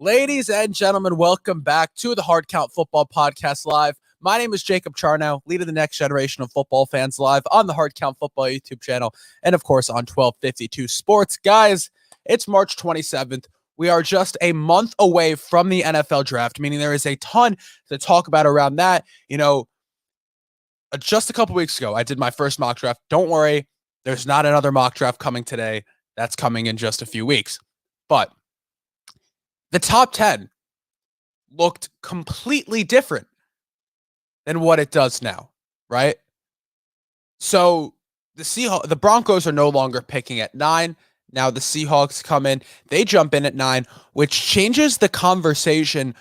Ladies and gentlemen, welcome back to the Hard Count Football Podcast Live. My name is Jacob Charnow, leader of the next generation of football fans live on the Hard Count Football YouTube channel and, of course, on 1252 Sports. Guys, it's March 27th. We are just a month away from the NFL draft, meaning there is a ton to talk about around that. Just a couple weeks ago, I did my first mock draft. Don't worry, there's not another mock draft coming today. That's coming in just a few weeks. But the top 10 looked completely different than what it does now, right? So the Broncos are no longer picking at 9. Now the Seahawks come in. They jump in at 9, which changes the conversation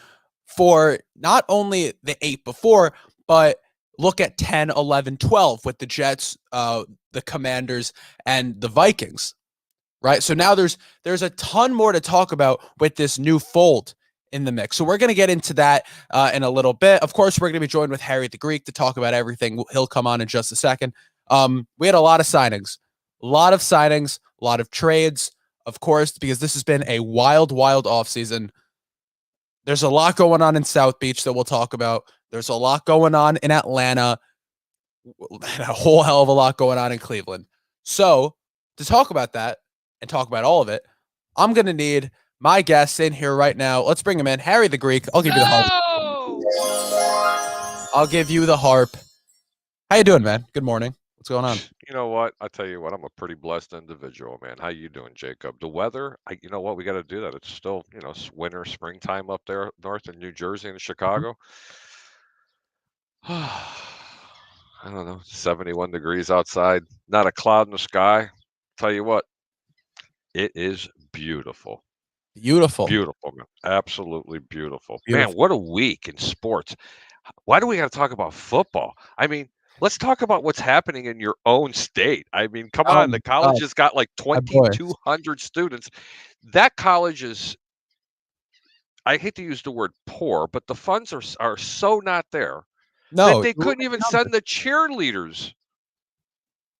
for not only the 8 before, but look at 10, 11, 12 with the Jets, the Commanders, and the Vikings. Right. So now there's a ton more to talk about with this new fold in the mix. So we're going to get into that in a little bit. Of course, we're going to be joined with Harry the Greek to talk about everything. He'll come on in just a second. We had a lot of signings, a lot of trades, of course, because this has been a wild offseason. There's a lot going on in South Beach that we'll talk about. There's a lot going on in Atlanta, a whole hell of a lot going on in Cleveland. So to talk about that, and talk about all of it, I'm going to need my guests in here right now. Let's bring him in. Harry the Greek. I'll give you the harp. I'll give you the harp. How you doing, man? Good morning. What's going on? You know what? I tell you what, I'm a pretty blessed individual, man. How you doing, Jacob? The weather, you know what? We got to do that. It's still, winter, springtime up there north in New Jersey and Chicago. I don't know, 71 degrees outside, not a cloud in the sky. Tell you what, it is beautiful. Beautiful, man. Absolutely beautiful. Man, what a week in sports. Why do we got to talk about football? I mean, let's talk about what's happening in your own state. I mean, come on. The college has got like 2,200 students. That college is, I hate to use the word poor, but the funds are so not there that they couldn't even send the cheerleaders.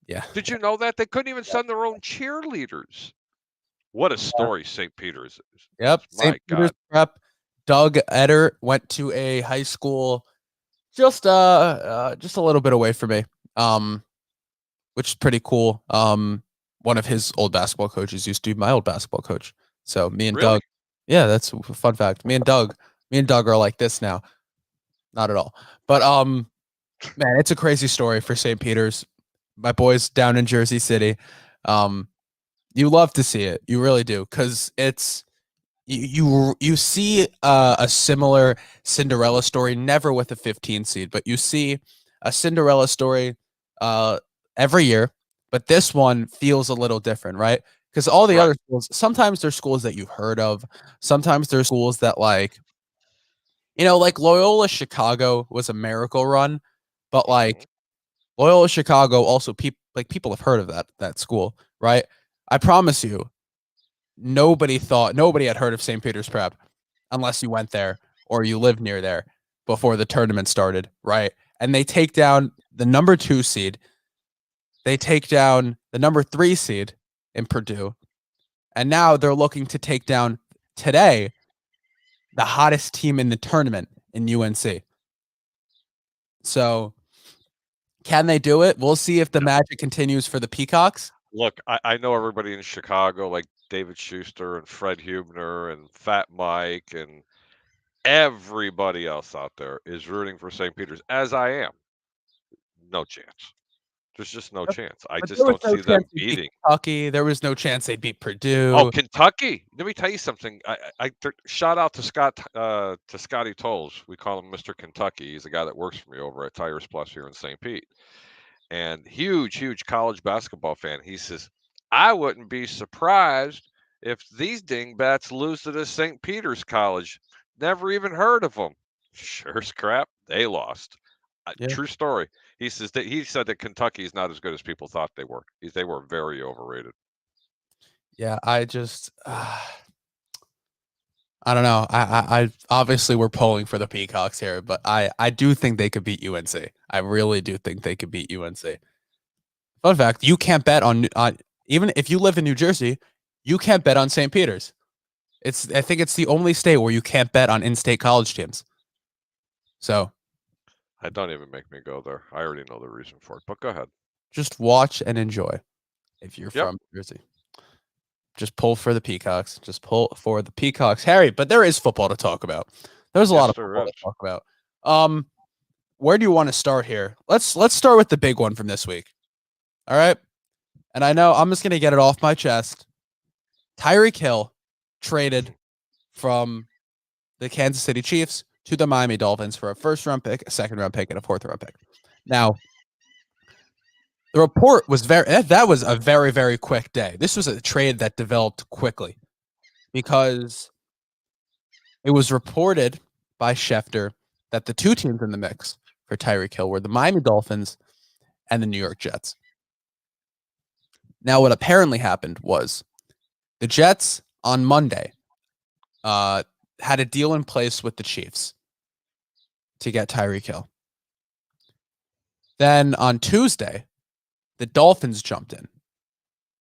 Yeah. Did you know that? They couldn't even send their own cheerleaders. What a story St. Peter's is. Yep. St. Peter's Prep. Doug Eder went to a high school just a little bit away from me, which is pretty cool. One of his old basketball coaches used to be my old basketball coach. So me and Doug, yeah, that's a fun fact. Me and Doug are like this now. Not at all. But man, it's a crazy story for St. Peter's. My boys down in Jersey City. You love to see it. You really do. Because it's you see a similar Cinderella story, never with a 15 seed, but you see a Cinderella story every year. But this one feels a little different, right? Because all the other schools, sometimes they're schools that you've heard of. Sometimes they're schools that like Loyola Chicago was a miracle run, but like Loyola Chicago also people have heard of that school, right? I promise you, nobody had heard of St. Peter's Prep unless you went there or you lived near there before the tournament started, right? And they take down the number 2 seed. They take down the number 3 seed in Purdue. And now they're looking to take down today the hottest team in the tournament in UNC. So can they do it? We'll see if the magic continues for the Peacocks. Look, I know everybody in Chicago, like David Schuster and Fred Hubner and Fat Mike and everybody else out there is rooting for St. Peter's, as I am. No chance. There's just no chance. I just don't see them beating Kentucky. There was no chance they'd beat Purdue. Oh, Kentucky! Let me tell you something. I shout out to Scotty Tolles. We call him Mr. Kentucky. He's a guy that works for me over at Tires Plus here in St. Pete, and huge college basketball fan. He says, I wouldn't be surprised if these dingbats lose to this St. Peter's College. Never even heard of them. Sure as crap, they lost. True story. He said that Kentucky is not as good as people thought they were. They were very overrated. Yeah, I just I don't know. I obviously we're polling for the Peacocks here, but I do think they could beat UNC. I really do think they could beat UNC. Fun fact: you can't bet on even if you live in New Jersey, you can't bet on St. Peter's. I think it's the only state where you can't bet on in-state college teams. So Don't even make me go there. I already know the reason for it, but go ahead. just watch and enjoy if you're from Jersey. Just pull for the Peacocks. Just pull for the Peacocks. Harry, but there is football to talk about. There's a lot of football to talk about. Where do you want to start here? Let's start with the big one from this week. All right. And I know I'm just going to get it off my chest. Tyreek Hill traded from the Kansas City Chiefs to the Miami Dolphins for a first-round pick, a second-round pick, and a fourth-round pick. Now, the report was that was a very, very quick day. This was a trade that developed quickly because it was reported by Schefter that the two teams in the mix for Tyreek Hill were the Miami Dolphins and the New York Jets. Now, what apparently happened was the Jets on Monday had a deal in place with the Chiefs to get Tyreek Hill. Then on Tuesday, the Dolphins jumped in,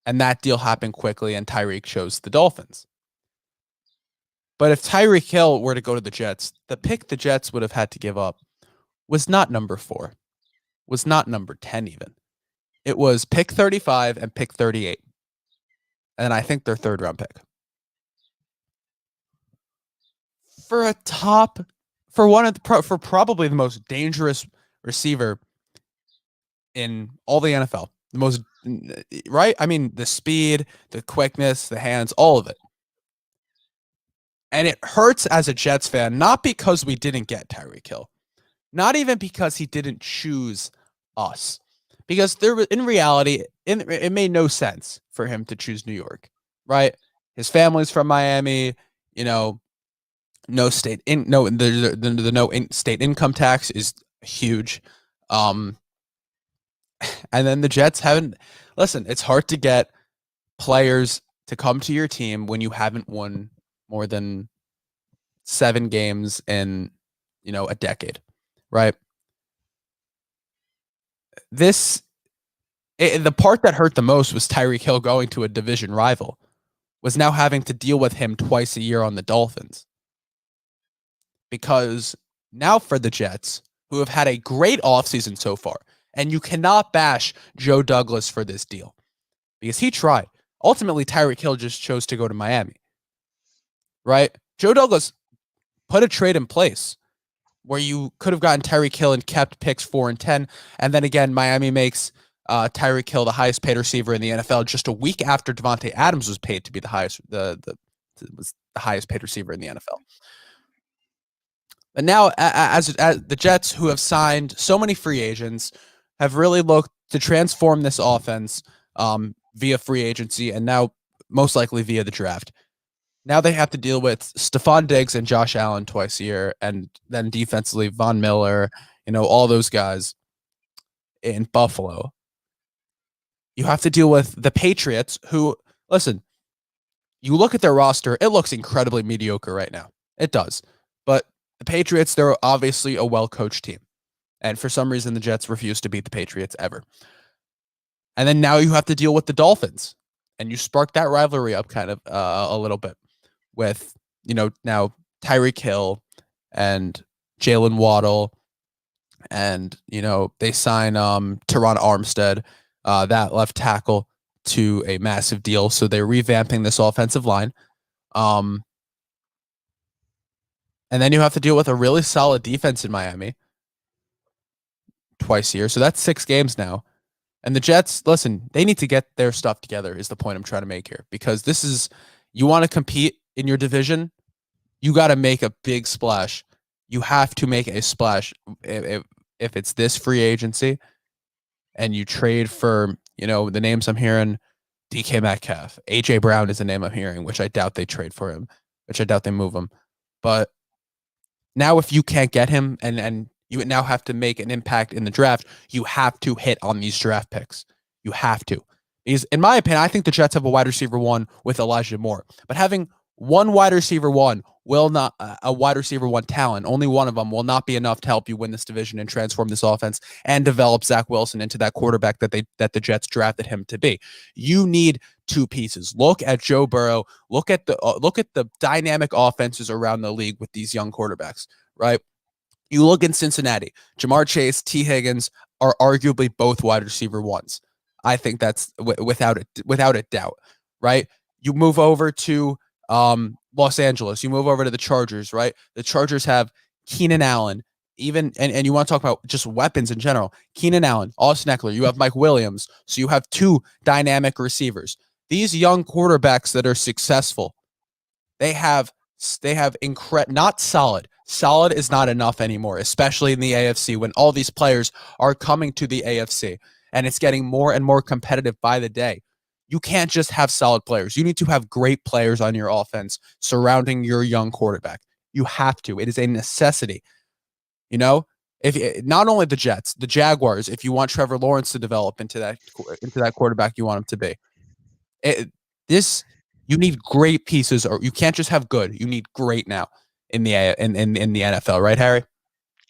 and that deal happened quickly, and Tyreek chose the Dolphins. But if Tyreek Hill were to go to the Jets, the pick the Jets would have had to give up was not number 4, was not number 10 even. It was pick 35 and pick 38. And I think their third-round pick. For probably the most dangerous receiver in all the NFL. The most, right? I mean, the speed, the quickness, the hands, all of it. And it hurts as a Jets fan, not because we didn't get Tyreek Hill, not even because he didn't choose us, because in reality, it made no sense for him to choose New York, right? His family's from Miami, the no state income tax is huge. And then the Jets listen, it's hard to get players to come to your team when you haven't won more than 7 games in, a decade, right? The part that hurt the most was Tyreek Hill going to a division rival, was now having to deal with him twice a year on the Dolphins. Because now for the Jets, who have had a great offseason so far, and you cannot bash Joe Douglas for this deal, because he tried. Ultimately, Tyreek Hill just chose to go to Miami, right? Joe Douglas put a trade in place where you could have gotten Tyreek Hill and kept picks 4 and 10, and then again, Miami makes Tyreek Hill the highest paid receiver in the NFL just a week after Devontae Adams was paid to be the highest paid receiver in the NFL. And now, as the Jets, who have signed so many free agents, have really looked to transform this offense via free agency and now most likely via the draft. Now they have to deal with Stephon Diggs and Josh Allen twice a year, and then defensively Von Miller, all those guys in Buffalo. You have to deal with the Patriots, who, listen, you look at their roster, it looks incredibly mediocre right now. It does. But the Patriots, they're obviously a well-coached team. And for some reason, the Jets refuse to beat the Patriots ever. And then now you have to deal with the Dolphins. And you spark that rivalry up kind of a little bit with, now Tyreek Hill and Jalen Waddle. And, they sign Teron Armstead, that left tackle, to a massive deal. So they're revamping this offensive line. And then you have to deal with a really solid defense in Miami twice a year. So that's 6 games now. And the Jets, listen, they need to get their stuff together is the point I'm trying to make here. Because you want to compete in your division, you got to make a big splash. You have to make a splash if it's this free agency and you trade for, the names I'm hearing, DK Metcalf. AJ Brown is the name I'm hearing, which I doubt they trade for him, which I doubt they move him. But now if you can't get him and you now have to make an impact in the draft, you have to hit on these draft picks. You have to. Because in my opinion, I think the Jets have a wide receiver 1 with Elijah Moore. But having One wide receiver one will not a wide receiver one talent. Only one of them will not be enough to help you win this division and transform this offense and develop Zach Wilson into that quarterback that the Jets drafted him to be. You need two pieces. Look at Joe Burrow. Look at the dynamic offenses around the league with these young quarterbacks, right? You look in Cincinnati, Jamar Chase, T. Higgins are arguably both wide receiver ones. I think that's without a doubt, right? You move over to Los Angeles. You move over to the Chargers, right? The Chargers have Keenan Allen, and you want to talk about just weapons in general. Keenan Allen, Austin Eckler. You have Mike Williams. So you have two dynamic receivers. These young quarterbacks that are successful, they have not solid. Solid is not enough anymore, especially in the AFC when all these players are coming to the AFC and it's getting more and more competitive by the day. You can't just have solid players. You need to have great players on your offense surrounding your young quarterback. You have to. It is a necessity. You know, if not only the Jets, the Jaguars, if you want Trevor Lawrence to develop into that quarterback you want him to be. You need great pieces, or you can't just have good. You need great now in the NFL, right, Harry?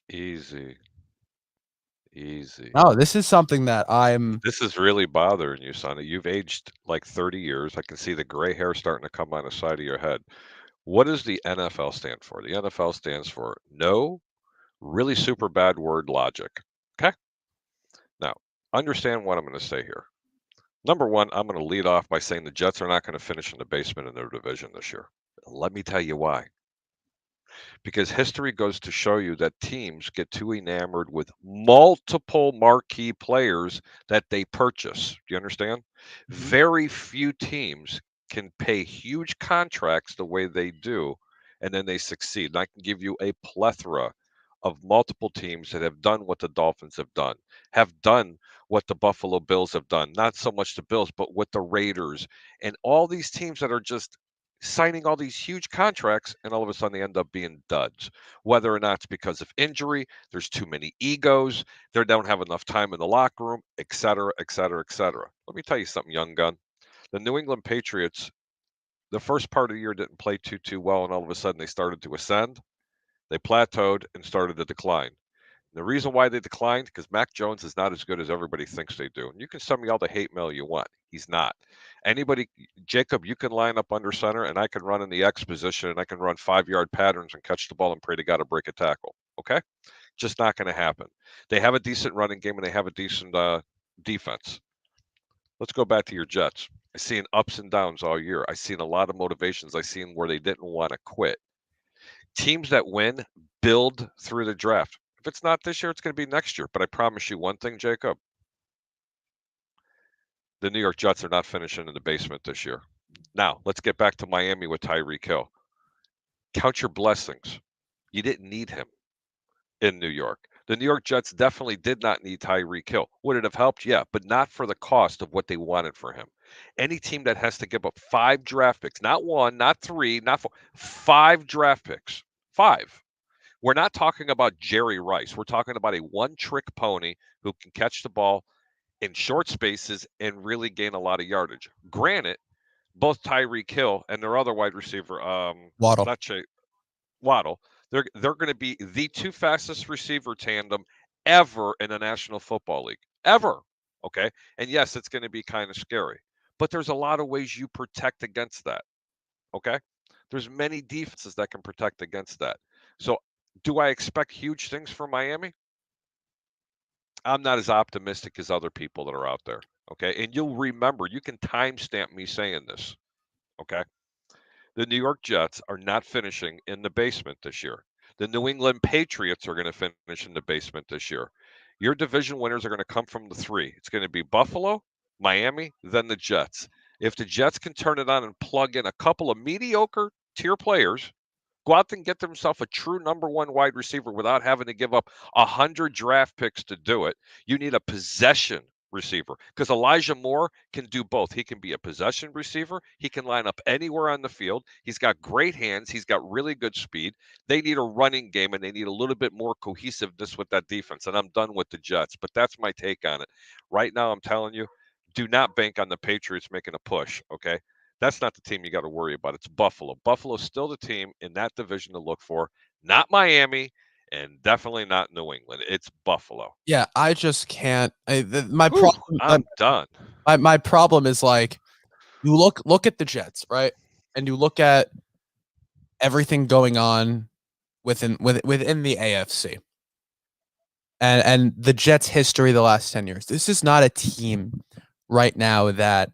Easy. No, this is something that This is really bothering you, Sonny. You've aged like 30 years. I can see the gray hair starting to come on the side of your head. What does the NFL stand for? The NFL stands for no, really super bad word logic. Okay? Now, understand what I'm going to say here. Number one, I'm going to lead off by saying the Jets are not going to finish in the basement in their division this year. Let me tell you why. Because history goes to show you that teams get too enamored with multiple marquee players that they purchase. Do you understand? Very few teams can pay huge contracts the way they do, and then they succeed. And I can give you a plethora of multiple teams that have done what the Dolphins have done what the Buffalo Bills have done. Not so much the Bills, but what the Raiders and all these teams that are just signing all these huge contracts, and all of a sudden they end up being duds. Whether or not it's because of injury, there's too many egos, they don't have enough time in the locker room, et cetera, et cetera, et cetera. Let me tell you something, young gun. The New England Patriots, the first part of the year didn't play too well, and all of a sudden they started to ascend. They plateaued and started to decline. The reason why they declined, because Mac Jones is not as good as everybody thinks they do. And you can send me all the hate mail you want. He's not. Anybody, Jacob, you can line up under center and I can run in the X position and I can run 5-yard patterns and catch the ball and pray to God to break a tackle. Okay? Just not going to happen. They have a decent running game and they have a decent defense. Let's go back to your Jets. I've seen ups and downs all year. I've seen a lot of motivations. I've seen where they didn't want to quit. Teams that win build through the draft. If it's not this year, it's going to be next year. But I promise you one thing, Jacob. The New York Jets are not finishing in the basement this year. Now, let's get back to Miami with Tyreek Hill. Count your blessings. You didn't need him in New York. The New York Jets definitely did not need Tyreek Hill. Would it have helped? Yeah, but not for the cost of what they wanted for him. Any team that has to give up 5 draft picks, not 1, not 3, not 4, 5 draft picks, 5. We're not talking about Jerry Rice. We're talking about a one-trick pony who can catch the ball in short spaces and really gain a lot of yardage. Granted, both Tyreek Hill and their other wide receiver, Waddle. Waddle, they're going to be the 2 fastest receiver tandem ever in the National Football League. Ever. Okay? And yes, it's going to be kind of scary. But there's a lot of ways you protect against that. Okay? There's many defenses that can protect against that. So do I expect huge things from Miami? I'm not as optimistic as other people that are out there. Okay. And you'll remember, you can timestamp me saying this. Okay. The New York Jets are not finishing in the basement this year. The New England Patriots are going to finish in the basement this year. Your division winners are going to come from the 3. It's going to be Buffalo, Miami, then the Jets. If the Jets can turn it on and plug in a couple of mediocre tier players, go out and get themselves a true number 1 wide receiver without having to give up 100 draft picks to do it. You need a possession receiver because Elijah Moore can do both. He can be a possession receiver. He can line up anywhere on the field. He's got great hands. He's got really good speed. They need a running game and they need a little bit more cohesiveness with that defense. And I'm done with the Jets, but that's my take on it. Right now, I'm telling you, do not bank on the Patriots making a push, okay? That's not the team you got to worry about. It's Buffalo. Buffalo's still the team in that division to look for, not Miami, and definitely not New England. It's Buffalo. Yeah, I just can't. My Whew, problem. I'm done. My problem is like you look at the Jets, right, and you look at everything going on within the AFC, and the Jets' history the last 10 years. This is not a team right now that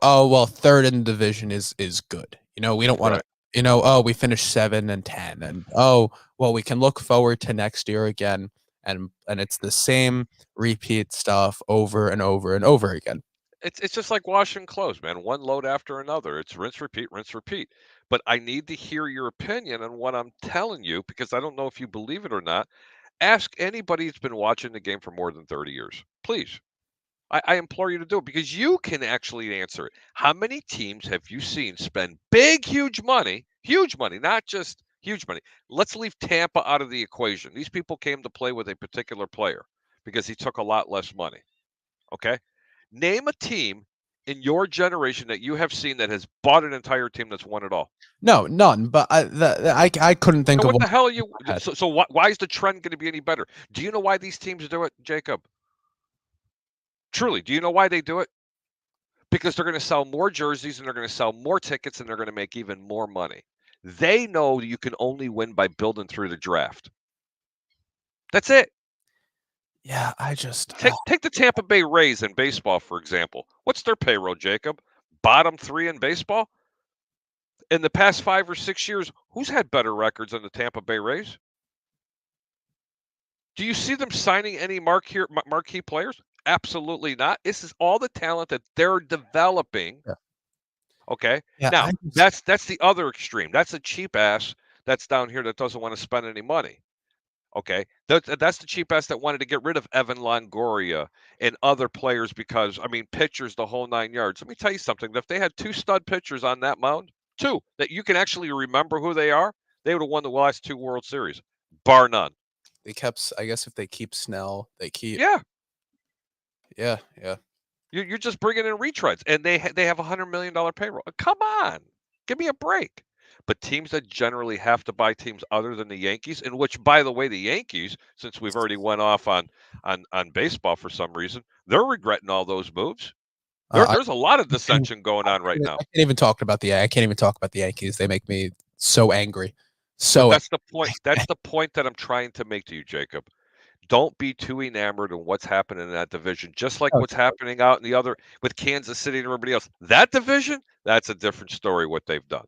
oh well, third in the division is good. We don't want Right. to. Oh, we finished 7-10, and oh well, we can look forward to next year again, and it's the same repeat stuff over and over and over again. It's just like washing clothes, man. One load after another. It's rinse, repeat, rinse, repeat. But I need to hear your opinion on what I'm telling you because I don't know if you believe it or not. Ask anybody who's been watching the game for more than 30 years. Please. I implore you to do it because you can actually answer it. How many teams have you seen spend big, huge money, not just huge money? Let's leave Tampa out of the equation. These people came to play with a particular player because he took a lot less money. Okay. Name a team in your generation that you have seen that has bought an entire team that's won it all. No, none. But I couldn't think So of what the one. hell are you? So why is the trend going to be any better? Do you know why these teams do it, Jacob? Truly, do you know why they do it? Because they're going to sell more jerseys and they're going to sell more tickets and they're going to make even more money. They know you can only win by building through the draft. That's it. Yeah, I just Take the Tampa Bay Rays in baseball, for example. What's their payroll, Jacob? Bottom 3 in baseball? In the past 5 or 6 years, who's had better records than the Tampa Bay Rays? Do you see them signing any marquee players? Absolutely not. This is all the talent that they're developing. yeah. Okay. Yeah, Now that's the other extreme. That's a cheap ass that's down here that doesn't want to spend any money. Okay. That's the cheap ass that wanted to get rid of Evan Longoria and other players because pitchers the whole 9 yards. Let me tell you something. If they had 2 stud pitchers on that mound, 2 that you can actually remember who they are, they would have won the last 2 World Series, bar none. they kept. I guess if they keep Snell, they keep. Yeah. Yeah. You're just bringing in retreads, and they have $100 million payroll. Come on, give me a break. But teams that generally have to buy teams other than the Yankees, in which, by the way, the Yankees, since we've already went off on baseball for some reason, they're regretting all those moves. There's a lot of dissension going on right now. I can't even talk about the Yankees. They make me so angry. But that's the point. That's the point that I'm trying to make to you, Jacob. Don't be too enamored in what's happening in that division, just like what's happening out in the other with Kansas City and everybody else. That division, that's a different story what they've done.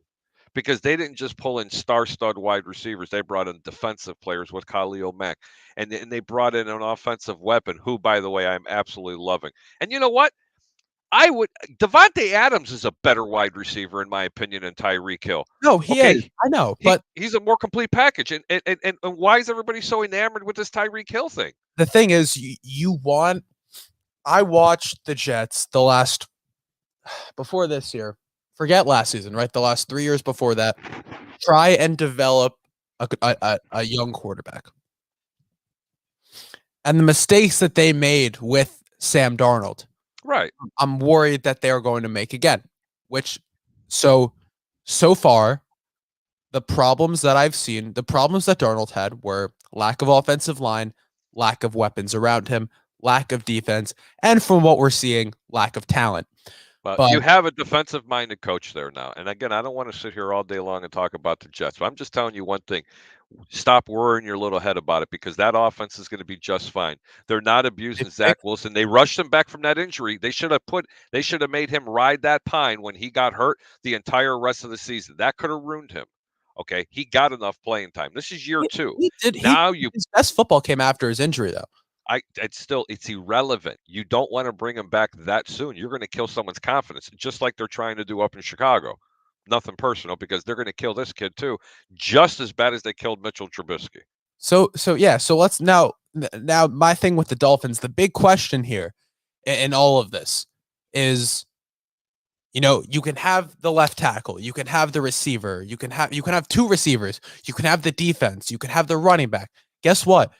Because they didn't just pull in star-stud wide receivers. They brought in defensive players with Khalil Mack. And they brought in an offensive weapon who, by the way, I'm absolutely loving. And you know what? Devontae Adams is a better wide receiver, in my opinion, than Tyreek Hill. No, he is. I know, but he's a more complete package. And why is everybody so enamored with this Tyreek Hill thing? The thing is, I watched the Jets before this year. Forget last season, right? The last 3 years before that, try and develop a young quarterback. And the mistakes that they made with Sam Darnold, right? I'm worried that they are going to make again. So far, the problems that I've seen, the problems that Darnold had were lack of offensive line, lack of weapons around him, lack of defense, and from what we're seeing, lack of talent. But you have a defensive-minded coach there now. And again, I don't want to sit here all day long and talk about the Jets, but I'm just telling you one thing. Stop worrying your little head about it because that offense is going to be just fine. They're not abusing Zach Wilson. They rushed him back from that injury. They should have made him ride that pine when he got hurt the entire rest of the season. That could have ruined him. Okay, he got enough playing time. This is year 2. His best football came after his injury, though. It's irrelevant. You don't want to bring him back that soon. You're going to kill someone's confidence, just like they're trying to do up in Chicago. Nothing personal, because they're going to kill this kid too, just as bad as they killed Mitchell Trubisky. So let's now my thing with the Dolphins, the big question here in all of this is, you can have the left tackle, you can have the receiver, you can have 2 receivers, you can have the defense, you can have the running back. Guess what?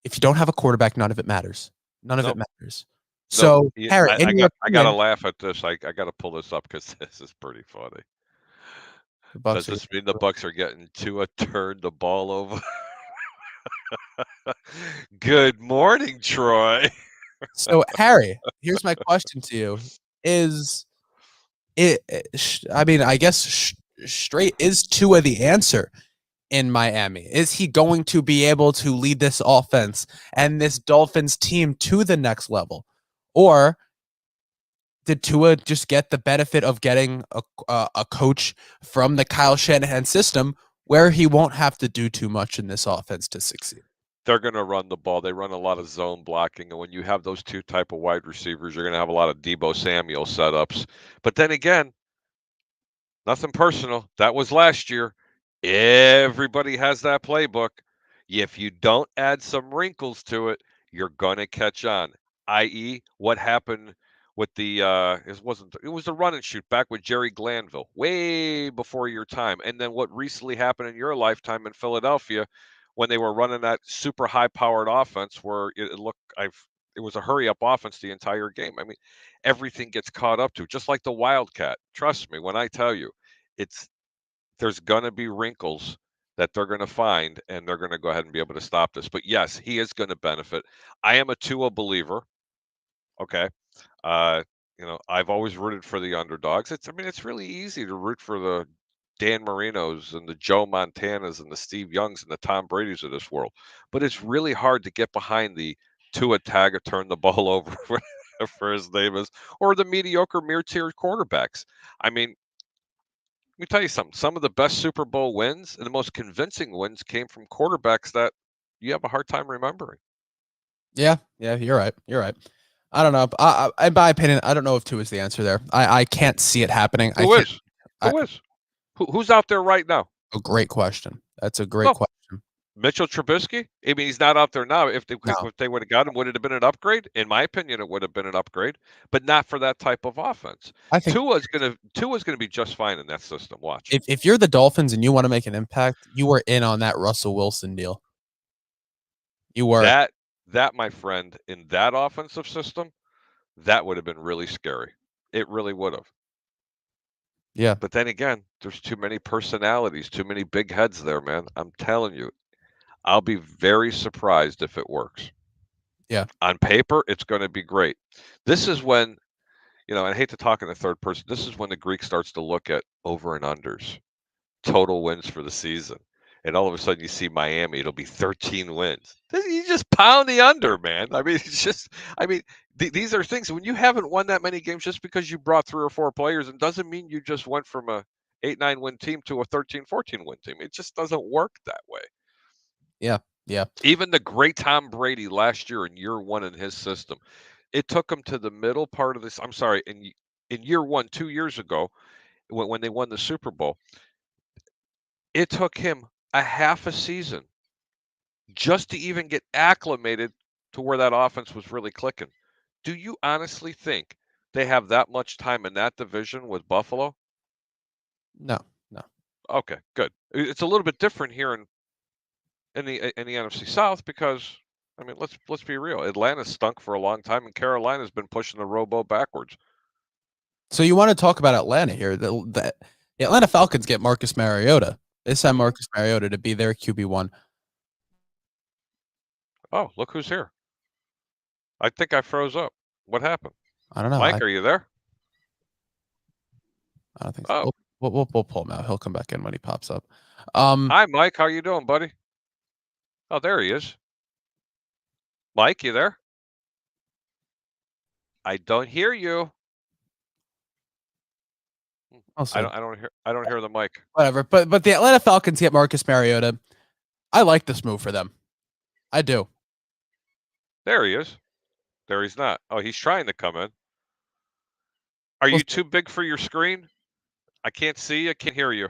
If you don't have a quarterback, none of it matters. None of it matters. So, Harry, in your I gotta opinion, laugh at this. I gotta pull this up because this is pretty funny. the Does Bucks are. this mean the Bucks are getting to a turn the ball over? Good morning, Troy. So, Harry, here's my question to you: Is it? I mean, I guess straight is Tua the answer in Miami? Is he going to be able to lead this offense and this Dolphins team to the next level, or did Tua just get the benefit of getting a coach from the Kyle Shanahan system where he won't have to do too much in this offense to succeed? They're gonna run the ball. They run a lot of zone blocking, and when you have those two type of wide receivers, you're gonna have a lot of Debo Samuel setups. But then again, nothing personal. That was last year. Everybody has that playbook. If you don't add some wrinkles to it, you're gonna catch on. I.e., what happened with the it was the run and shoot back with Jerry Glanville, way before your time. And then what recently happened in your lifetime in Philadelphia when they were running that super high powered offense where it was a hurry up offense the entire game. I mean, everything gets caught up to, just like the Wildcat. Trust me when I tell you, it's there's going to be wrinkles that they're going to find, and they're going to go ahead and be able to stop this. But yes, he is going to benefit. I am a Tua believer. Okay. Uh, I've always rooted for the underdogs. It's really easy to root for the Dan Marinos and the Joe Montanas and the Steve Youngs and the Tom Brady's of this world. But it's really hard to get behind the Tua tag or turn the ball over for his name is, or the mediocre mid-tier quarterbacks. I mean, let me tell you something. Some of the best Super Bowl wins and the most convincing wins came from quarterbacks that you have a hard time remembering. Yeah, you're right. You're right. I don't know. In my opinion, I don't know if Tua is the answer there. I can't see it happening. Who is? Who is? Who's out there right now? A great question. That's a great Well, question. Mitchell Trubisky? I mean, he's not out there now. If No. they would have got him, would it have been an upgrade? In my opinion, it would have been an upgrade, but not for that type of offense. I think Tua's gonna be just fine in that system. Watch. if you're the Dolphins and you want to make an impact, you were in on that Russell Wilson deal. You were. That, my friend, in that offensive system, that would have been really scary. It really would have. Yeah. But then again, there's too many personalities, too many big heads there, man. I'm telling you, I'll be very surprised if it works. Yeah. On paper, it's going to be great. This is when, I hate to talk in the third person. This is when the Greek starts to look at over and unders, total wins for the season. And all of a sudden you see Miami, it'll be 13 wins. You just pound the under, man. I mean, these are things when you haven't won that many games just because you brought 3 or 4 players, and doesn't mean you just went from a 8-9 win team to a 13-14 win team. It just doesn't work that way. Yeah. Yeah. Even the great Tom Brady last year in year 1 in his system, it took him to the middle part of this. I'm sorry, in year 1, 2 years ago, when they won the Super Bowl, it took him a half a season just to even get acclimated to where that offense was really clicking. Do you honestly think they have that much time in that division with Buffalo? No. Okay, good. It's a little bit different here in the NFC South because let's be real. Atlanta stunk for a long time, and Carolina's been pushing the rowboat backwards. So you want to talk about Atlanta here? The Atlanta Falcons get Marcus Mariota. They signed Marcus Mariota to be their QB1. Oh, look who's here. I think I froze up. What happened? I don't know. Mike, are you there? I don't think so. Oh. We'll pull him out. He'll come back in when he pops up. Hi, Mike. How you doing, buddy? Oh, there he is. Mike, you there? I don't hear you. I don't hear the mic. Whatever. But the Atlanta Falcons get Marcus Mariota. I like this move for them. I do. There he is. There he's not. Oh, he's trying to come in. Are you too big for your screen? I can't see you. I can't hear you.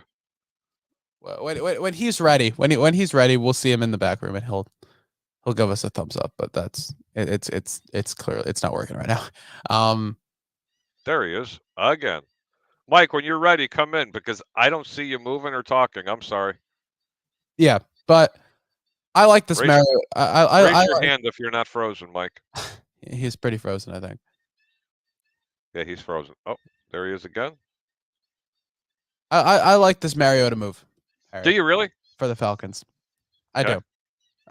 When he's ready, when he's ready, we'll see him in the back room, and he'll give us a thumbs up. But it's clearly it's not working right now. There he is again. Mike, when you're ready, come in because I don't see you moving or talking. I'm sorry. Yeah, but I like this Mariota. Raise your hand if you're not frozen, Mike. He's pretty frozen, I think. Yeah, he's frozen. Oh, there he is again. I like this Mariota move, Do Harry, you really? for the Falcons. I Okay.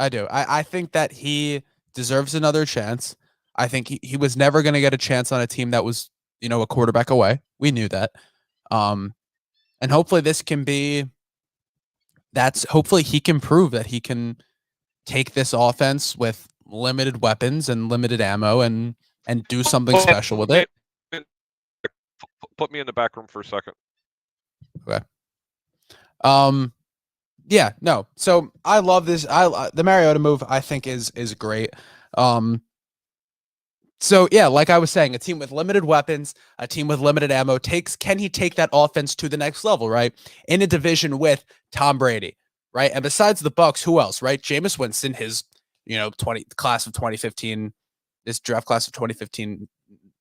do. I think that he deserves another chance. I think he was never going to get a chance on a team that was, a quarterback away. We knew that. And hopefully this can be hopefully he can prove that he can take this offense with limited weapons and limited ammo and do something special with it. Put me in the back room for a second. Okay. Yeah, no. So I love this. The Mariota move I think is great. So yeah, like I was saying, a team with limited weapons, a team with limited ammo can he take that offense to the next level, right? In a division with Tom Brady, right? And besides the Bucs, who else, right? Jameis Winston, his, class of 2015, this draft class of 2015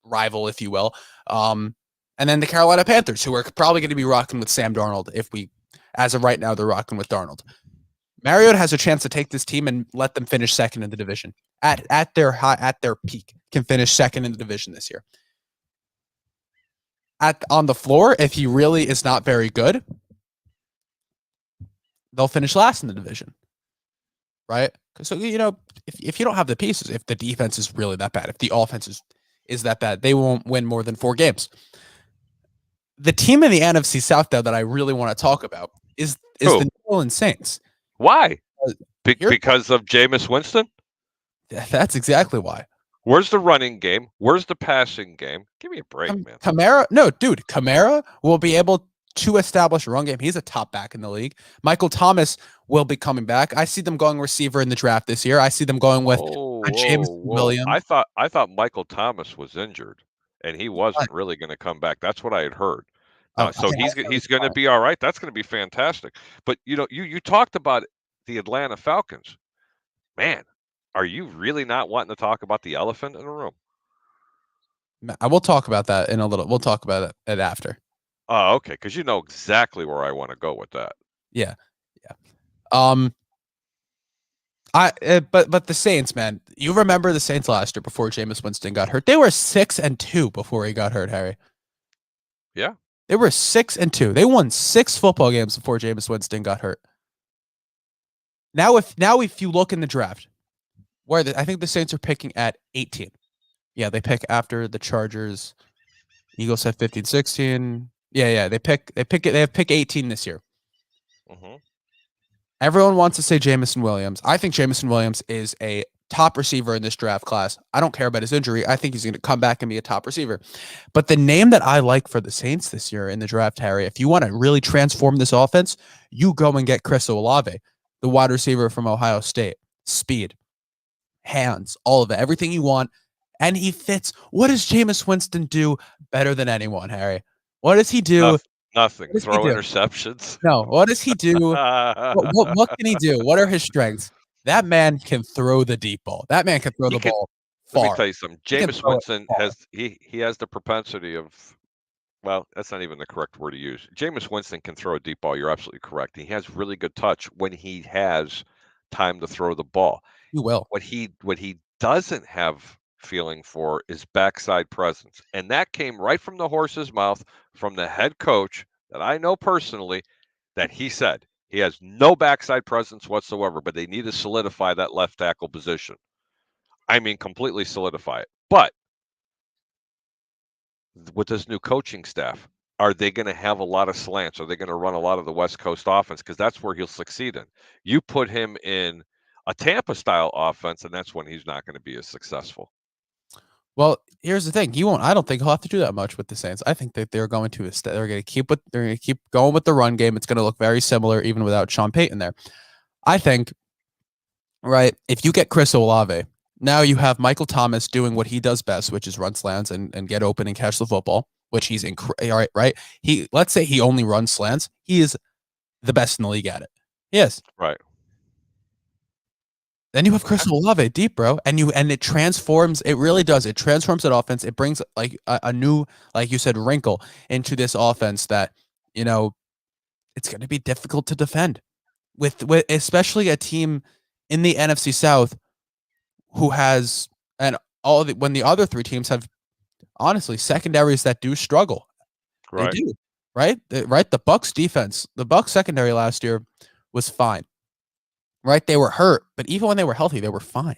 rival, if you will. And then the Carolina Panthers, who are probably going to be rocking with Sam Darnold as of right now, they're rocking with Darnold. Mariota has a chance to take this team and let them finish second in the division at their peak. Can finish second in the division this year. On the floor, if he really is not very good, they'll finish last in the division, right? So if you don't have the pieces, if the defense is really that bad, if the offense is that bad, they won't win more than 4 games. The team in the NFC South, though, that I really want to talk about is the New Orleans Saints. Why? Because of Jameis Winston? That's exactly why. Where's the running game? Where's the passing game? Give me a break, man. Kamara will be able to establish a run game. He's a top back in the league. Michael Thomas will be coming back. I see them going receiver in the draft this year. I see them going with James Williams. I thought Michael Thomas was injured and he wasn't really going to come back. That's what I had heard. So he's going to be all right. That's going to be fantastic. But you talked about the Atlanta Falcons. Man, are you really not wanting to talk about the elephant in the room? I will talk about that in a little. We'll talk about it after. Oh, okay, because you know exactly where I want to go with that. Yeah. But the Saints, man, you remember the Saints last year before Jameis Winston got hurt? They were 6-2 before he got hurt, Harry. Yeah. They were 6-2. They won 6 football games before Jameis Winston got hurt. Now if you look in the draft, I think the Saints are picking at 18. Yeah, they pick after the Chargers. Eagles have 15, 16. Yeah. They have pick 18 this year. Mm-hmm. Everyone wants to say Jameson Williams. I think Jameson Williams is a top receiver in this draft class. I don't care about his injury. I think he's going to come back and be a top receiver. But the name that I like for the Saints this year in the draft, Harry, if you want to really transform this offense, you go and get Chris Olave, the wide receiver from Ohio State. Speed, hands, all of it, everything you want. And he fits. What does Jameis Winston do better than anyone, Harry? What does he do? Nothing. Throw interceptions. No. What does he do? what can he do? What are his strengths? That man can throw the deep ball. That man can throw the ball far. Let me tell you something. Jameis Winston he has the propensity of, well, that's not even the correct word to use. Jameis Winston can throw a deep ball. You're absolutely correct. He has really good touch when he has time to throw the ball. He will. What he doesn't have feeling for is backside presence. And that came right from the horse's mouth from the head coach that I know personally, that he said he has no backside presence whatsoever, but they need to solidify that left tackle position. I mean, completely solidify it. But with this new coaching staff, are they going to have a lot of slants? Are they going to run a lot of the West Coast offense? Because that's where he'll succeed in. You put him in a Tampa style offense, and that's when he's not going to be as successful. Well, here's the thing. I don't think he'll have to do that much with the Saints. I think that they're going to keep going with the run game. It's going to look very similar even without Sean Payton there. I think, right, if you get Chris Olave, now you have Michael Thomas doing what he does best, which is run slants and get open and catch the football, which he's right. Let's say he only runs slants. He is the best in the league at it. Yes. Right. Then you have Chris Olave deep, bro, and it transforms. It really does. It transforms that offense. It brings like a new, like you said, wrinkle into this offense that it's going to be difficult to defend with especially a team in the NFC South who has when the other 3 teams have honestly, secondaries that do struggle. Right. They do, right? Right. The Bucks defense, the Bucks secondary last year was fine. Right? They were hurt, but even when they were healthy, they were fine.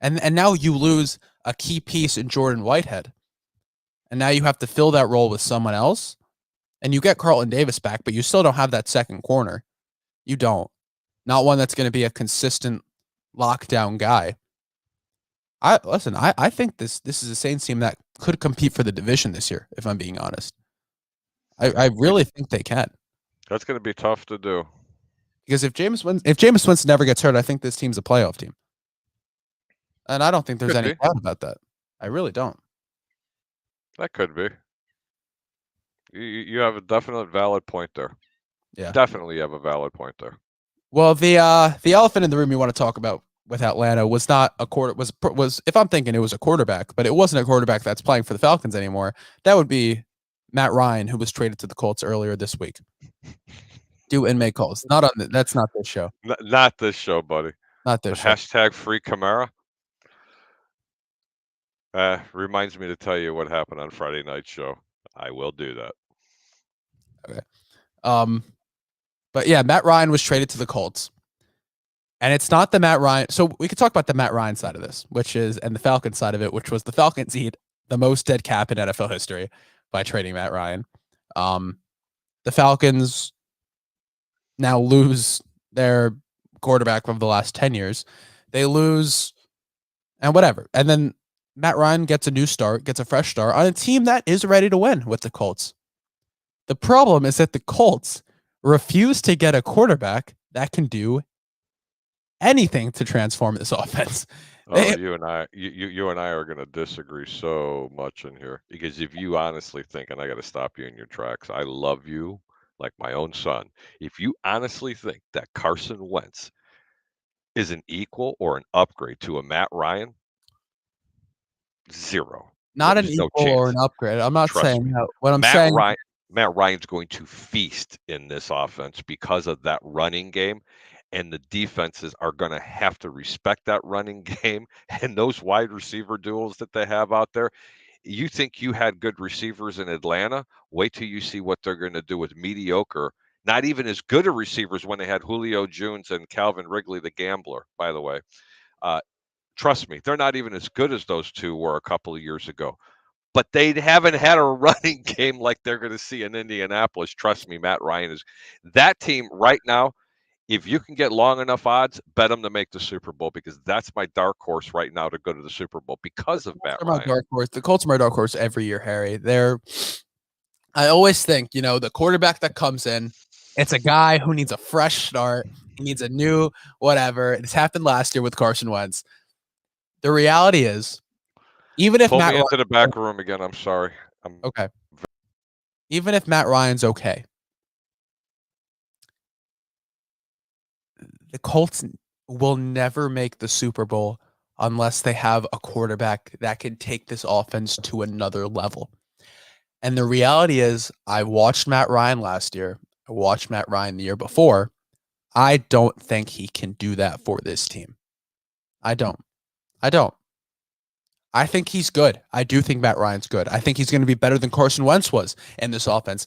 And now you lose a key piece in Jordan Whitehead. And now you have to fill that role with someone else. And you get Carlton Davis back, but you still don't have that second corner. You don't. Not one that's going to be a consistent lockdown guy. I think this is a Saints team that could compete for the division this year, if I'm being honest. I really think they can. That's going to be tough to do. Because if Jameis Winston never gets hurt, I think this team's a playoff team. And I don't think there's any doubt about that. I really don't. That could be. You have a definite valid point there. Yeah. Definitely have a valid point there. Well, the elephant in the room you want to talk about with Atlanta was not a was if I'm thinking it was a quarterback, but it wasn't a quarterback that's playing for the Falcons anymore. That would be Matt Ryan, who was traded to the Colts earlier this week. Do and make calls. That's not this show. Not this show, buddy. Not this show. Hashtag free Kamara. Reminds me to tell you what happened on Friday night show. I will do that. Okay. But yeah, Matt Ryan was traded to the Colts. And it's not the Matt Ryan. So we could talk about the Matt Ryan side of this, and the Falcons side of it, which was the Falcons eat the most dead cap in NFL history by trading Matt Ryan. The Falcons now lose their quarterback of the last 10 years. They lose and whatever. And then Matt Ryan gets a fresh start on a team that is ready to win with the Colts. The problem is that the Colts refuse to get a quarterback that can do anything to transform this offense. You and I are going to disagree so much in here, because if you honestly think, and I got to stop you in your tracks, I love you like my own son. If you honestly think that Carson Wentz is an equal or an upgrade to a Matt Ryan, zero. Not an equal or an upgrade. I'm not saying that. What I'm saying, Matt Ryan's going to feast in this offense because of that running game. And the defenses are going to have to respect that running game and those wide receiver duels that they have out there. You think you had good receivers in Atlanta? Wait till you see what they're going to do with mediocre, not even as good of receivers when they had Julio Jones and Calvin Ridley, the gambler, by the way. Trust me, they're not even as good as those two were a couple of years ago. But they haven't had a running game like they're going to see in Indianapolis. Trust me, Matt Ryan is that team right now. If you can get long enough odds, bet them to make the Super Bowl, because that's my dark horse right now to go to the Super Bowl because of Matt Ryan. Dark horse. The Colts are my dark horse every year, Harry. I always think, the quarterback that comes in, it's a guy who needs a fresh start. He needs a new whatever. It's happened last year with Carson Wentz. The reality is, even if Pull Matt me into the back room again, I'm sorry. Okay. Even if Matt Ryan's okay, the Colts will never make the Super Bowl unless they have a quarterback that can take this offense to another level. And the reality is, I watched Matt Ryan last year. I watched Matt Ryan the year before. I don't think he can do that for this team. I don't. I think he's good. I do think Matt Ryan's good. I think he's going to be better than Carson Wentz was in this offense.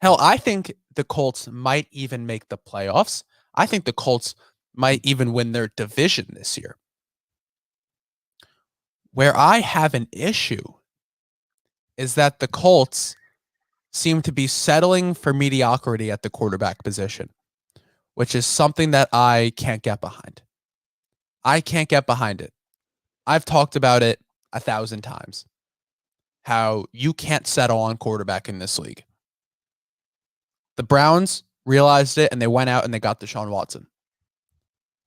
Hell, I think the Colts might even make the playoffs. I think the Colts might even win their division this year. Where I have an issue is that the Colts seem to be settling for mediocrity at the quarterback position, which is something that I can't get behind. I can't get behind it. I've talked about it 1,000 times, how you can't settle on quarterback in this league. The Browns realized it, and they went out and they got Deshaun Watson.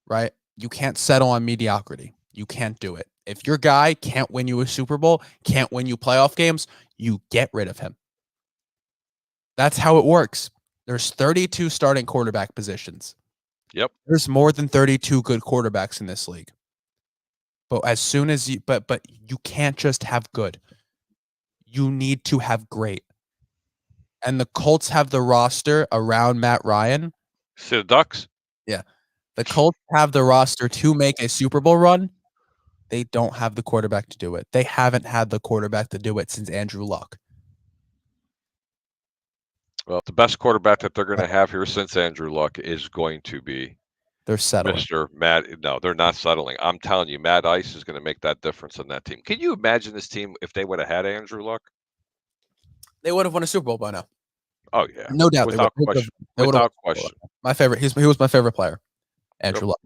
Right? You can't settle on mediocrity. You can't do it. If your guy can't win you a Super Bowl, can't win you playoff games, you get rid of him. That's how it works. There's 32 starting quarterback positions. Yep. There's more than 32 good quarterbacks in this league. But as soon as you can't just have good. You need to have great. And the Colts have the roster around Matt Ryan. See the Ducks? Yeah. The Colts have the roster to make a Super Bowl run. They don't have the quarterback to do it. They haven't had the quarterback to do it since Andrew Luck. Well, the best quarterback that they're going to have here since Andrew Luck is going to be They're settling. Mr. Matt. No, they're not settling. I'm telling you, Matt Ice is going to make that difference in that team. Can you imagine this team if they would have had Andrew Luck? They would have won a Super Bowl by now. Oh yeah, No doubt. without question. Without question. My favorite. He was my favorite player, Andrew Luck.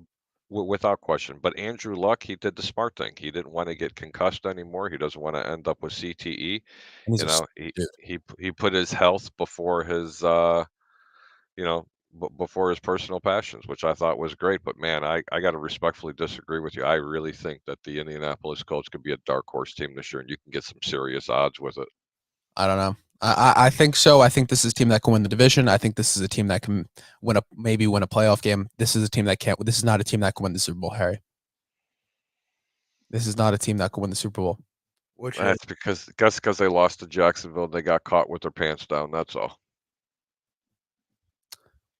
Without question. But Andrew Luck, he did the smart thing. He didn't want to get concussed anymore. He doesn't want to end up with CTE. You know, he put his health before his before his personal passions, which I thought was great. But man, I got to respectfully disagree with you. I really think that the Indianapolis Colts could be a dark horse team this year, and you can get some serious odds with it. I don't know. I think so. I think this is a team that can win the division. I think this is a team that can maybe win a playoff game. This is a team that can't. This is not a team that can win the Super Bowl, Harry. This is not a team that can win the Super Bowl. That's because they lost to Jacksonville. They got caught with their pants down. That's all.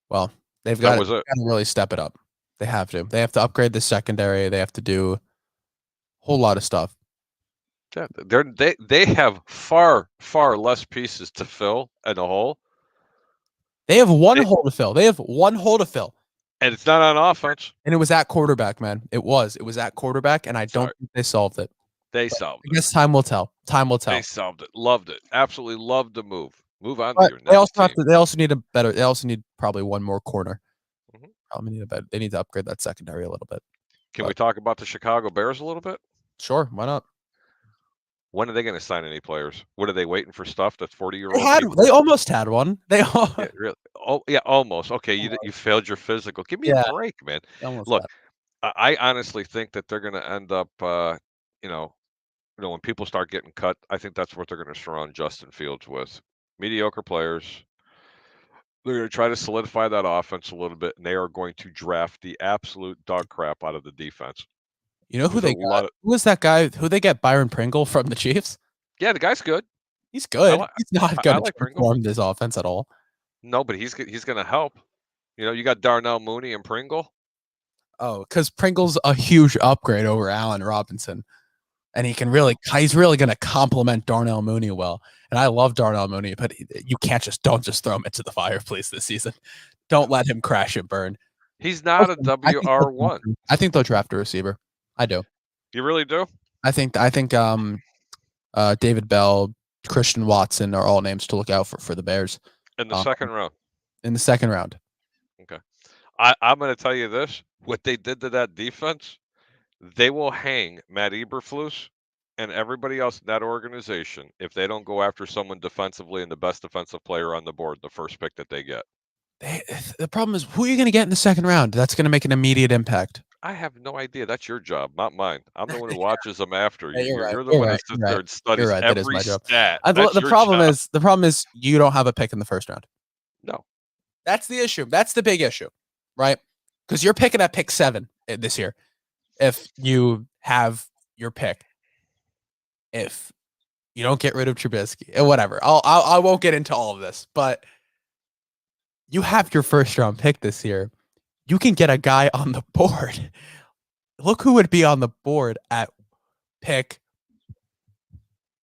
Well, they've got to really step it up. They have to. They have to upgrade the secondary. They have to do a whole lot of stuff. Yeah, they have far less pieces to fill in a hole. They have one hole to fill. They have one hole to fill, and it's not on offense. And it was at quarterback, man. It was at quarterback, and I don't think they solved it. They solved it. I guess time will tell. Time will tell. They solved it. Loved it. Absolutely loved the move. Move on to your next team. They also need a better. They also need probably one more corner. Probably need They need to upgrade that secondary a little bit. Can we talk about the Chicago Bears a little bit? Sure, why not? When are they going to sign any players? What are they waiting for? Stuff that's 40-year-old. They almost had one. Yeah, really. Oh yeah, almost. Okay, you failed your physical. Give me a break, man. Look, I honestly think that they're going to end up. When people start getting cut, I think that's what they're going to surround Justin Fields with. Mediocre players. They're going to try to solidify that offense a little bit, and they are going to draft the absolute dog crap out of the defense. You know who they got? Who was that guy? Who they get? Byron Pringle from the Chiefs? Yeah, the guy's good. He's good. He's not going to transform this offense at all. No, but he's going to help. You got Darnell Mooney and Pringle. Oh, because Pringle's a huge upgrade over Allen Robinson. And he's really going to complement Darnell Mooney well. And I love Darnell Mooney, but you don't just throw him into the fireplace this season. Don't let him crash and burn. He's not a WR1. I think they'll draft a receiver. I do. You really do? I think David Bell, Christian Watson are all names to look out for the Bears. In the second round. In the second round. Okay. I'm going to tell you this. What they did to that defense, they will hang Matt Eberflus and everybody else in that organization if they don't go after someone defensively and the best defensive player on the board, the first pick that they get. The problem is, who are you going to get in the second round? That's going to make an immediate impact. I have no idea. That's your job, not mine. I'm the one who watches them after. You're the one that sits there and studies every stat. The problem is you don't have a pick in the first round. No. That's the issue. That's the big issue, right? Because you're picking at pick 7 this year. If you have your pick, if you don't get rid of Trubisky and whatever, I won't get into all of this, but you have your first round pick this year. You can get a guy on the board. Look who would be on the board at pick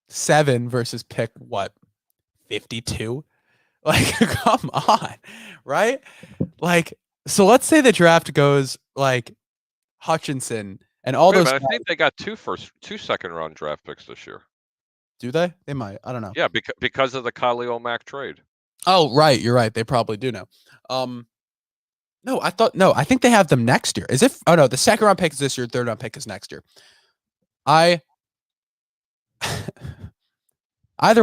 7 versus pick 52. Like, come on, right? Like, so let's say the draft goes like Hutchinson and all those. I think they got two second round draft picks this year. Do they? They might. I don't know. Yeah, because of the Khalil Mack trade. Oh, right. You're right. They probably do now. No, I think they have them next year. Oh no, the second round pick is this year, third round pick is next year. Either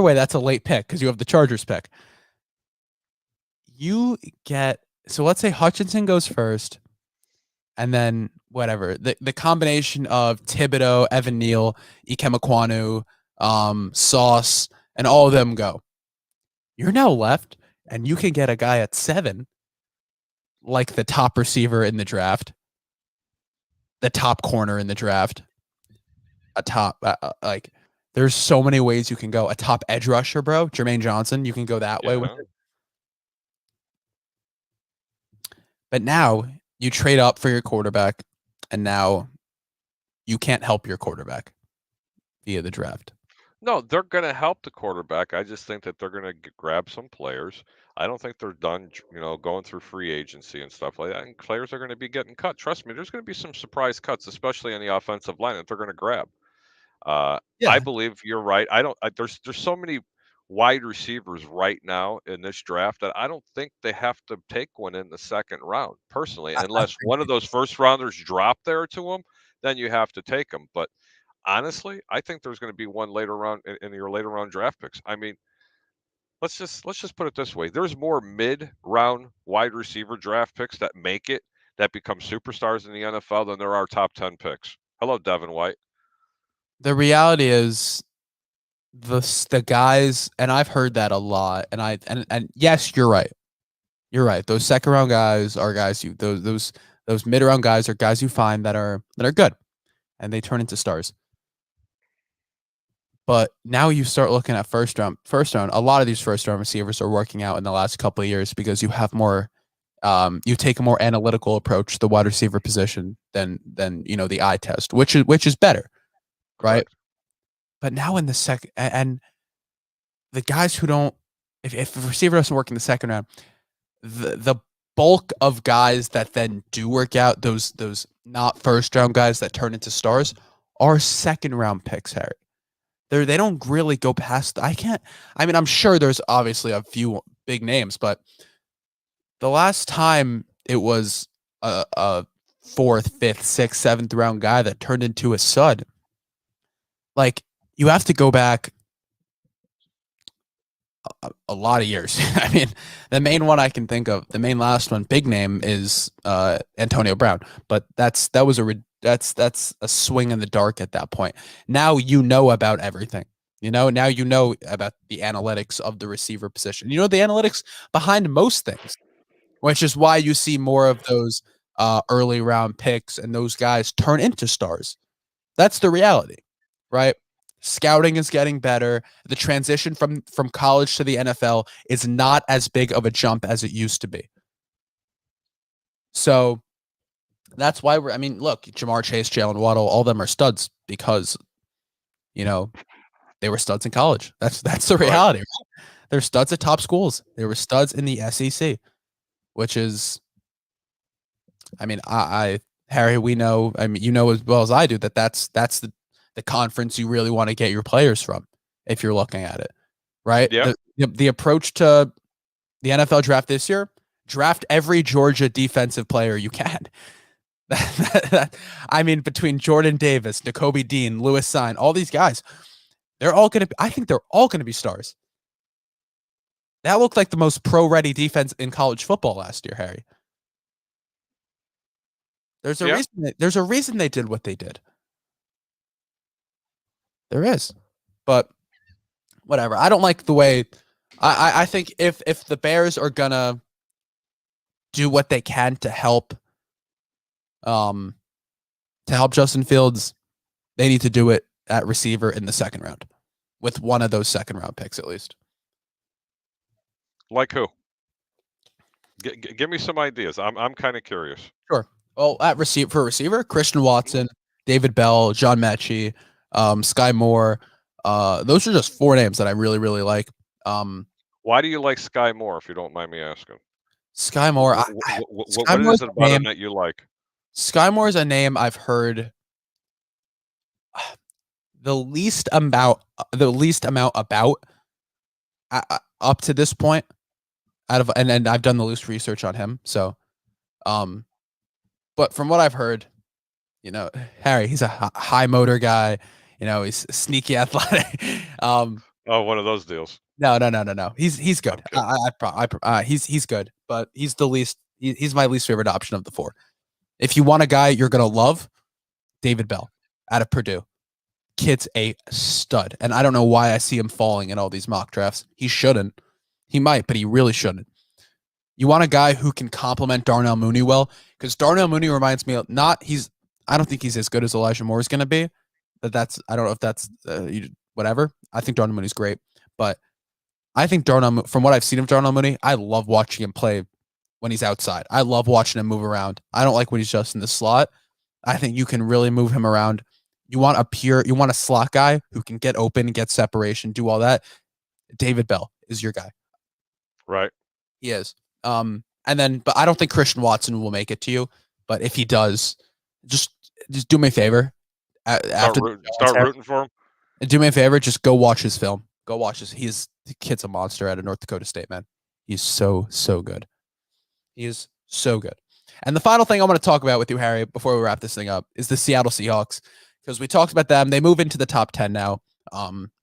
way, that's a late pick because you have the Chargers pick. So let's say Hutchinson goes first, and then whatever. The combination of Thibodeau, Evan Neal, Ikem Ekwonu, Sauce, and all of them go. You're now left, and you can get a guy at 7, like the top receiver in the draft, the top corner in the draft, a top there's so many ways you can go. A top edge rusher, bro, Jermaine Johnson. You can go that way with it. But now you trade up for your quarterback, and now you can't help your quarterback via the draft. No, they're going to help the quarterback. I just think that they're going to grab some players. I don't think they're done, going through free agency and stuff like that. And players are going to be getting cut. Trust me, there's going to be some surprise cuts, especially on the offensive line that they're going to grab. I Yeah. believe you're right. There's so many wide receivers right now in this draft that I don't think they have to take one in the second round, personally, I unless think one of those first rounders drop there to them, then you have to take them. But honestly, I think there's going to be one later round in your later round draft picks. I mean, let's just put it this way: there's more mid round wide receiver draft picks that make it, that become superstars in the NFL, than there are top 10 picks. Hello, Devin White. the reality is the guys, and I've heard that a lot, and yes, you're right. You're right. Those second round guys are guys those mid round guys are guys you find that are good, and they turn into stars. But now you start looking at first round. A lot of these first round receivers are working out in the last couple of years because you have more. You take a more analytical approach to the wide receiver position than the eye test, which is better, right? Correct. But now in the second, and the guys who don't, if a receiver doesn't work in the second round, the bulk of guys that then do work out, those not first round guys that turn into stars, are second round picks, Harry. They don't really go past. I'm sure there's obviously a few big names, but the last time it was a fourth, fifth, sixth, seventh round guy that turned into a stud, like, you have to go back a lot of years. I mean, the main one I can think of, the main last one, big name, is Antonio Brown, but that's a swing in the dark at that point. Now you know about everything. Now you know about the analytics of the receiver position. You know the analytics behind most things, which is why you see more of those early round picks and those guys turn into stars. That's the reality, right? Scouting is getting better. The transition from college to the NFL is not as big of a jump as it used to be. So that's why look, Jamar Chase, Jalen Waddle, all of them are studs because, they were studs in college. That's the reality. Right? They're studs at top schools. They were studs in the SEC, which is, Harry, we know, you know as well as I do that's the conference you really want to get your players from if you're looking at it, right? Yeah. The approach to the NFL draft this year, draft every Georgia defensive player you can. Between Jordan Davis, Nakobe Dean, Lewis Cine, all these guys, I think they're all going to be stars. That looked like the most pro-ready defense in college football last year, Harry. There's a reason they did what they did. There is, but whatever. I don't like the way. I think if the Bears are gonna do what they can to help Justin Fields, they need to do it at receiver in the second round with one of those second round picks at least. Like who? Give me some ideas. I'm kind of curious. Sure. Well, for receiver, Christian Watson, David Bell, John Mechie, Sky Moore. Those are just four names that I really, really like. Why do you like Sky Moore, if you don't mind me asking? Sky Moore. What is it about him that you like? Sky Moore is a name I've heard the least amount about up to this point. And I've done the loose research on him. So, but from what I've heard, Harry, he's a high motor guy. He's sneaky athletic. One of those deals. No. He's good. Okay. He's good, but he's the least. He's my least favorite option of the four. If you want a guy you're gonna love, David Bell out of Purdue. Kid's a stud, and I don't know why I see him falling in all these mock drafts. He shouldn't. He might, but he really shouldn't. You want a guy who can complement Darnell Mooney well, because Darnell Mooney reminds me of I don't think he's as good as Elijah Moore is going to be. I don't know if that's whatever. I think Darnell Mooney's great, but I think from what I've seen of Darnell Mooney, I love watching him play when he's outside. I love watching him move around. I don't like when he's just in the slot. I think you can really move him around you want a slot guy who can get open, get separation, do all that. David Bell is your guy. Right. He is. But I don't think Christian Watson will make it to you. But if he does, just do me a favor. Start rooting for him. Do me a favor. Just go watch his film. Go watch his. The kid's a monster out of North Dakota State, man. He's so good. He is so good. And the final thing I want to talk about with you, Harry, before we wrap this thing up, is the Seattle Seahawks, because we talked about them. They move into the top 10 now.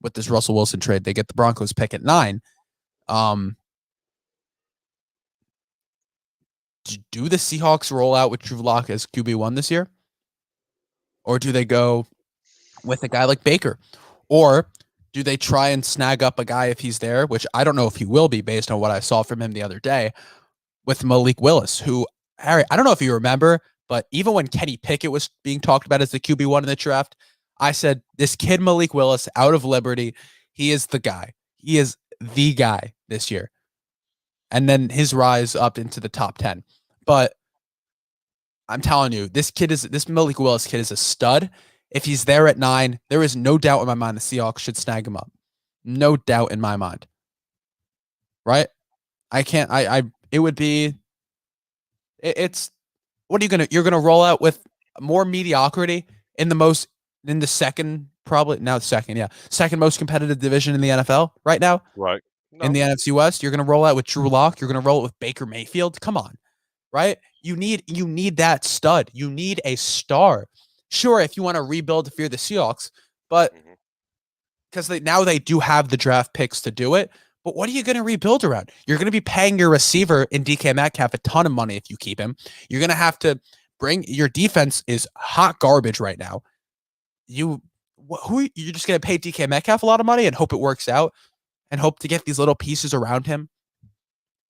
With this Russell Wilson trade, they get the Broncos pick at 9. Do the Seahawks roll out with Drew Lock as QB1 this year? Or do they go with a guy like Baker? Or do they try and snag up a guy if he's there, which I don't know if he will be based on what I saw from him the other day, with Malik Willis, who, Harry, I don't know if you remember, but even when Kenny Pickett was being talked about as the QB1 in the draft, I said, this kid Malik Willis out of Liberty, he is the guy. He is the guy this year. And then his rise up into the top 10. But I'm telling you, this Malik Willis kid is a stud. If he's there at 9, there is no doubt in my mind the Seahawks should snag him up. No doubt in my mind. Right? It would be, it's, what are you going to, you're going to roll out with more mediocrity in the second most competitive division in the NFL right now? Right. No. In the NFC West, you're going to roll out with Drew Lock. You're going to roll it with Baker Mayfield. Come on, right? You need that stud. You need a star. Sure, if you want to rebuild if you're the Seahawks, but because now they do have the draft picks to do it. But what are you going to rebuild around? You're going to be paying your receiver in DK Metcalf a ton of money if you keep him. You're going to have to bring your defense is hot garbage right now. You're just going to pay DK Metcalf a lot of money and hope it works out and hope to get these little pieces around him.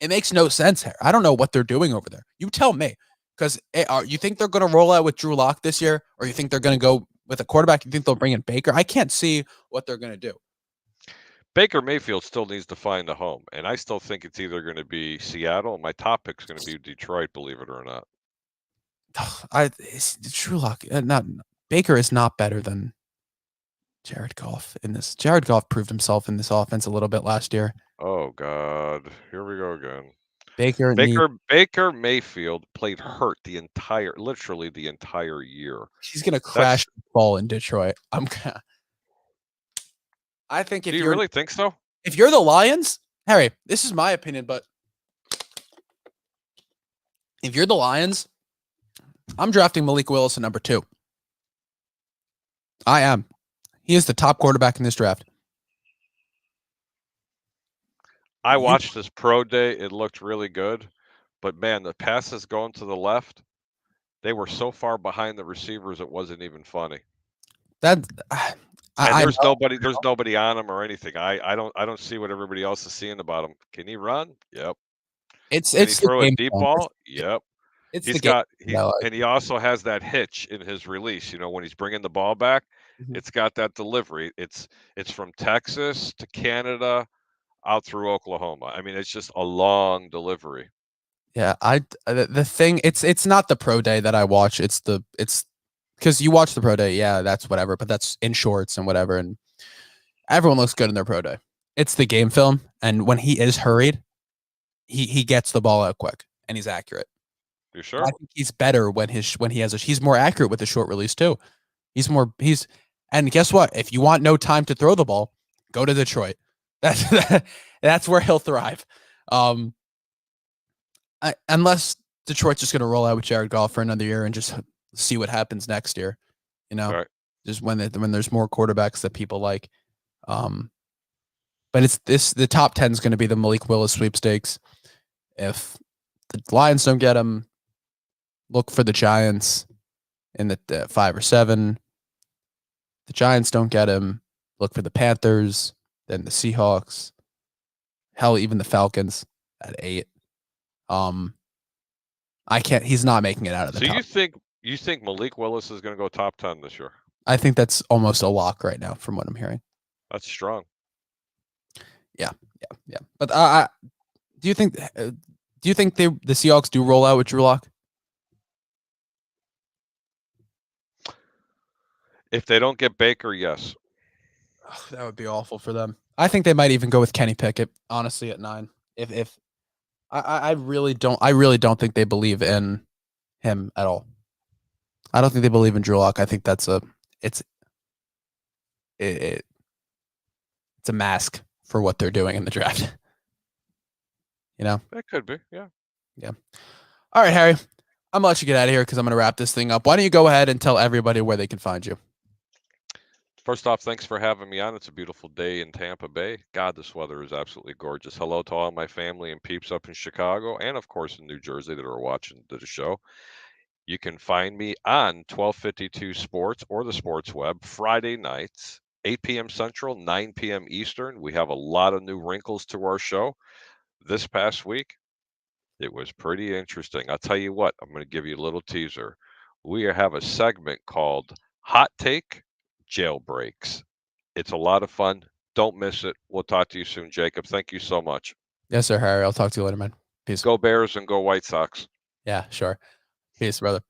It makes no sense here. I don't know what they're doing over there. You tell me. Because you think they're going to roll out with Drew Lock this year, or you think they're going to go with a quarterback? You think they'll bring in Baker? I can't see what they're going to do. Baker Mayfield still needs to find a home, and I still think it's either going to be Seattle. My top pick is going to be Detroit, believe it or not. Drew Lock, Baker is not better than Jared Goff in this. Jared Goff proved himself in this offense a little bit last year. Oh God, here we go again. Baker Mayfield played hurt literally the entire year. He's gonna crash the ball in Detroit. I think if do you really think so? If you're the Lions, Harry, this is my opinion, but if you're the Lions, I'm drafting Malik Willis at number 2. I am. He is the top quarterback in this draft. I watched this pro day. It looked really good. But, man, the passes going to the left, they were so far behind the receivers it wasn't even funny. There's nobody on him or anything. I don't see what everybody else is seeing about him. Can he run? Yep. Can he throw a deep ball? Yep. And he also has that hitch in his release. When he's bringing the ball back, it's got that delivery. It's from Texas to Canada out through Oklahoma. I mean, it's just a long delivery. Yeah, the thing it's not the pro day that I watch. It's because you watch the pro day. Yeah, that's whatever. But that's in shorts and whatever, and everyone looks good in their pro day. It's the game film, and when he is hurried, he gets the ball out quick and he's accurate. You sure? I think he's better when he's more accurate with the short release too. And guess what? If you want no time to throw the ball, go to Detroit. That's where he'll thrive. Unless Detroit's just going to roll out with Jared Goff for another year and just see what happens next year, right. Just when there's more quarterbacks that people like. But the top 10 is going to be the Malik Willis sweepstakes. If the Lions don't get him, look for the Giants in the 5 or 7. The Giants don't get him, look for the Panthers, then the Seahawks, hell, even the Falcons at 8. He's not making it out of the top. So you think Malik Willis is going to go top 10 this year? I think that's almost a lock right now from what I'm hearing. That's strong. Yeah. But do you think the Seahawks do roll out with Drew Lock? If they don't get Baker, yes. Ugh, that would be awful for them. I think they might even go with Kenny Pickett, honestly, at 9. If I really don't think they believe in him at all. I don't think they believe in Drew Lock. I think it's a mask for what they're doing in the draft. That could be, yeah. All right, Harry, I'm gonna let you get out of here because I'm gonna wrap this thing up. Why don't you go ahead and tell everybody where they can find you? First off, thanks for having me on. It's a beautiful day in Tampa Bay. God, this weather is absolutely gorgeous. Hello to all my family and peeps up in Chicago and, of course, in New Jersey that are watching the show. You can find me on 1252 Sports or the Sports Web Friday nights, 8 p.m. Central, 9 p.m. Eastern. We have a lot of new wrinkles to our show. This past week, it was pretty interesting. I'll tell you what, I'm going to give you a little teaser. We have a segment called Hot Take Jailbreaks. It's a lot of fun. Don't miss it. We'll talk to you soon, Jacob. Thank you so much. Yes, sir, Harry. I'll talk to you later, man. Peace. Go Bears and go White Sox. Yeah, sure. Peace, brother.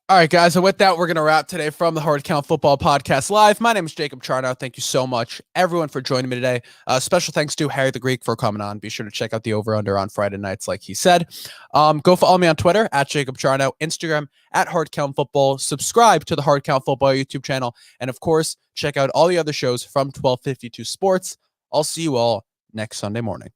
All right, guys. And with that, we're going to wrap today from the Hard Count Football Podcast Live. My name is Jacob Charnow. Thank you so much, everyone, for joining me today. Special thanks to Harry the Greek for coming on. Be sure to check out the over-under on Friday nights, like he said. Go follow me on Twitter, at Jacob Charnow, Instagram, at Hard Count Football. Subscribe to the Hard Count Football YouTube channel. And, of course, check out all the other shows from 1252 Sports. I'll see you all next Sunday morning.